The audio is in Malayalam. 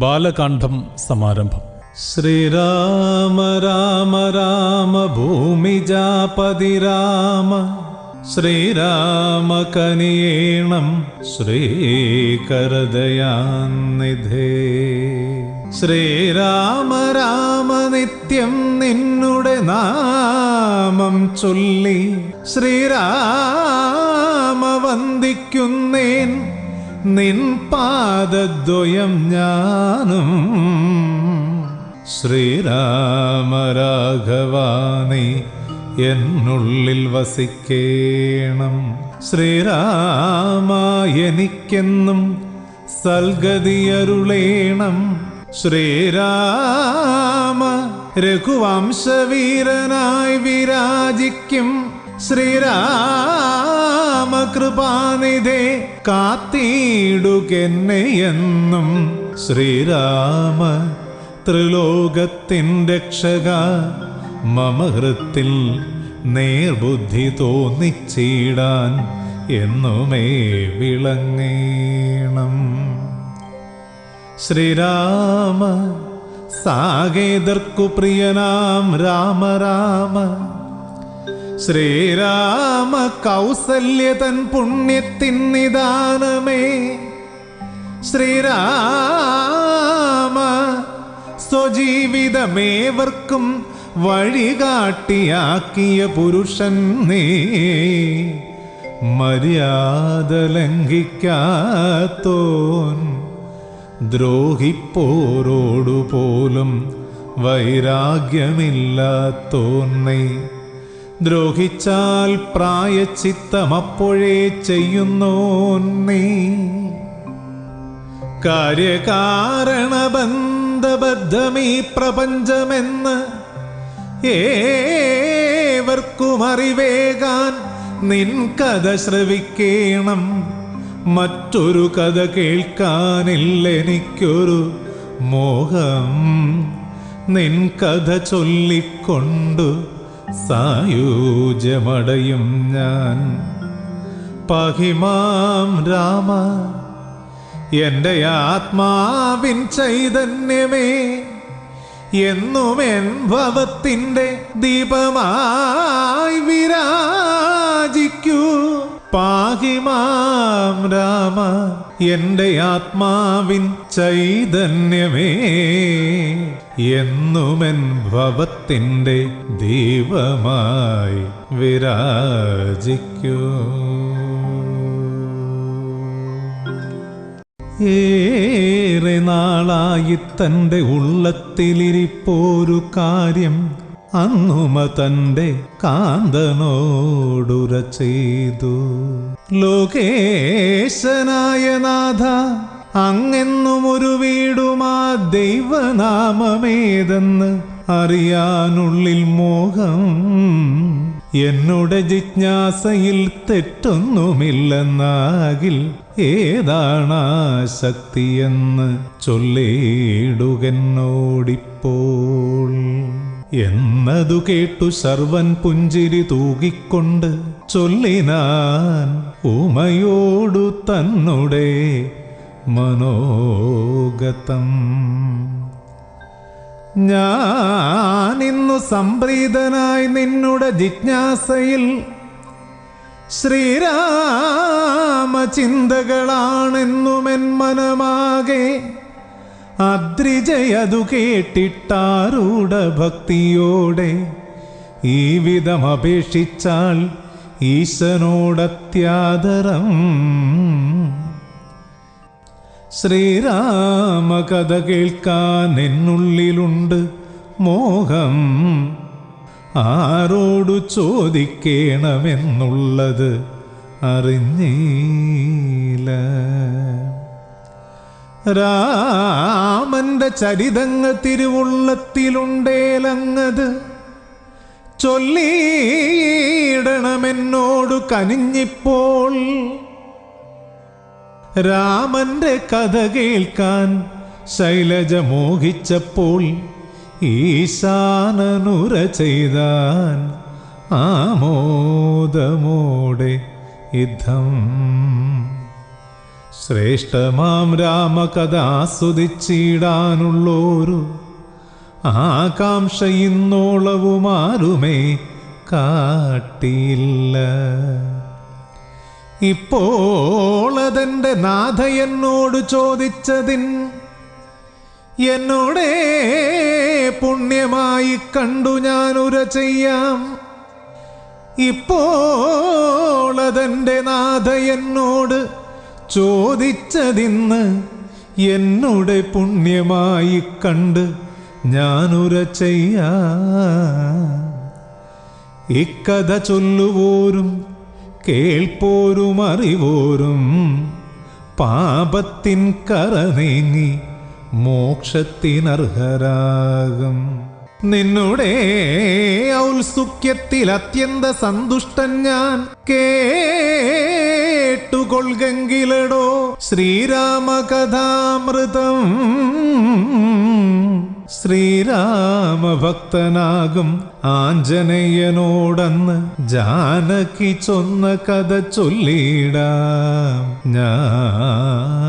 ബാലകാന്ഡം സമാരംഭം. ശ്രീരാമ രാമ രാമ ഭൂമിജാപതി രാമ, ശ്രീരാമ കനിയേണം ശ്രീകരദയാനിധേ. ശ്രീരാമ രാമ നിത്യം നിന്നുടെ നാമം ചൊല്ലി ശ്രീരാമ വന്ദിക്കുന്നേൻ, നിൻ പാദദ്വയം ഞാനും. ശ്രീരാമ രാഘവാനി എന്നുള്ളിൽ വസിക്കേണം. ശ്രീരാമ എനിക്കെന്നും സൽഗതിയരുളേണം. ശ്രീരാമ രഘുവംശവീരനായി വിരാജിക്കും. ശ്രീരാമ കൃപാനിധേ കാത്തിടുകെന്നെ എന്നും. ശ്രീരാമ ത്രിലോകത്തിൻ രക്ഷക, മമ ഹൃത്തിൽ നേർബുദ്ധി തോന്നിച്ചിടാൻ എന്നുമേ വിളങ്ങേണം. ശ്രീരാമ സാകേതർക്കു പ്രിയനാം രാമ രാമ, ശ്രീരാമ കൗസല്യതൻ പുണ്യത്തിൻ നിദാനമേ. ശ്രീരാമ സ്വജീവിതമേവർക്കും വഴികാട്ടിയാക്കിയ പുരുഷൻ നീ. മര്യാദ ലംഘിക്കാത്തോൻ, ദ്രോഹിപ്പോരോടുപോലും വൈരാഗ്യമില്ലാത്തോൻ നീ. ദ്രോഹിച്ചാൽ പ്രായച്ചിത്തമപ്പോഴേ ചെയ്യുന്നോൻ നീ. കാര്യകാരണബന്ധബദ്ധമീ പ്രപഞ്ചമെന്ന് ഏവർക്കും അറിവേകാൻ നിൻ കഥ ശ്രവിക്കേണം. മറ്റൊരു കഥ കേൾക്കാനില്ലെനിക്കൊരു മോഹം. നിൻ കഥ ചൊല്ലിക്കൊണ്ടു സായുജ്യമടയും ഞാൻ. പാഹിമാം രാമ, എൻ്റെ ആത്മാവിൻ ചൈതന്യമേ, എന്നുമെൻ ഭവത്തിൻ്റെ ദീപമായി വിരാജിക്കൂ. പാഹിമാം രാമ, എൻ്റെ ആത്മാവിൻ ചൈതന്യമേ, എന്നുമെൻ ഭവത്തിൻ്റെ ദീപമായി വിരാജിക്കൂ. ഏറെ നാളായി തൻ്റെ ഉള്ളത്തിലിരിപ്പോരു കാര്യം അന്നുമ തൻ്റെ കാന്തനോടുര ചെയ്തു. ലോകേശനായ നാഥ, അങ്ങെന്നും ഒരു വീടുമാ ദൈവനാമമേതെന്ന് അറിയാനുള്ളിൽ മോഹം. എന്നുടെ ജിജ്ഞാസയിൽ തെറ്റൊന്നുമില്ലെന്നാകിൽ ഏതാണാ ശക്തിയെന്ന് ചൊല്ലിടുകെന്നോടിപ്പോൾ. എന്നതു കേട്ടു ശർവൻ പുഞ്ചിരി തൂകിക്കൊണ്ട് ചൊല്ലിനാൻ ഉമയോടു തന്നുടെ മനോഗതം. ഞാനിന്നു സംപ്രീതനായി നിന്നുടെ ജിജ്ഞാസയിൽ ശ്രീരാമചിന്തകളാണെന്നുമെൻ മനമാകെ. അദ്രിജയതു കേട്ടിട്ടാരൂഢ ഭക്തിയോടെ ഈ വിധം അപേക്ഷിച്ചാൽ ഈശനോടത്യാദരം. ശ്രീരാമ കഥ കേൾക്കാൻ എന്നുള്ളിലുണ്ട് മോഹം. ആരോടു ചോദിക്കണമെന്നുള്ളത് അറിഞ്ഞീല. രാമന്റെ ചരിതങ്ങൾ തിരുവുള്ളത്തിലുണ്ടേലങ്ങത് ചൊല്ലിയിടണമെന്നോടു കനിഞ്ഞിപ്പോൾ. രാമന്റെ കഥ കേൾക്കാൻ ശൈലജ മോഹിച്ചപ്പോൾ ഈശാനനുര ചെയ്താൻ ആമോദമോടെ യുദ്ധം. ശ്രേഷ്ഠമാം രാമകഥ ആസ്വദിച്ചിടാനുള്ളൊരു ആകാംക്ഷ ഇന്നോളവുമാരുമേ കാട്ടിയില്ല. ഇപ്പോൾ അതെൻ്റെ നാഥ എന്നോട് ചോദിച്ചതിൻ എന്നോടേ പുണ്യമായി കണ്ടു ഞാനുര ചെയ്യാം. ഇപ്പോൾ അതെൻ്റെ നാഥ എന്നോട് ചോദിച്ചതിന്ന് എന്നോട് പുണ്യമായി കണ്ട് ഞാനുര ചെയ്യാം. ഇക്കഥ ചൊല്ലുവോരും കേൾപ്പോരും അറിവോരും പാപത്തിൻ കറ നീങ്ങി മോക്ഷത്തിനർഹരാകും. നിന്നുടെ ഔത്സുക്യത്തിൽ അത്യന്ത സന്തുഷ്ടൻ ഞാൻ. കേട്ടുകൊള്ളുകെങ്കിലടോ ശ്രീരാമകഥാമൃതം. ശ്രീരാമഭക്തനാകും ആഞ്ജനേയനോടന്ന് ജാനകി ചൊന്ന കഥ ചൊല്ലിടാം ഞാനുമിപ്പോ.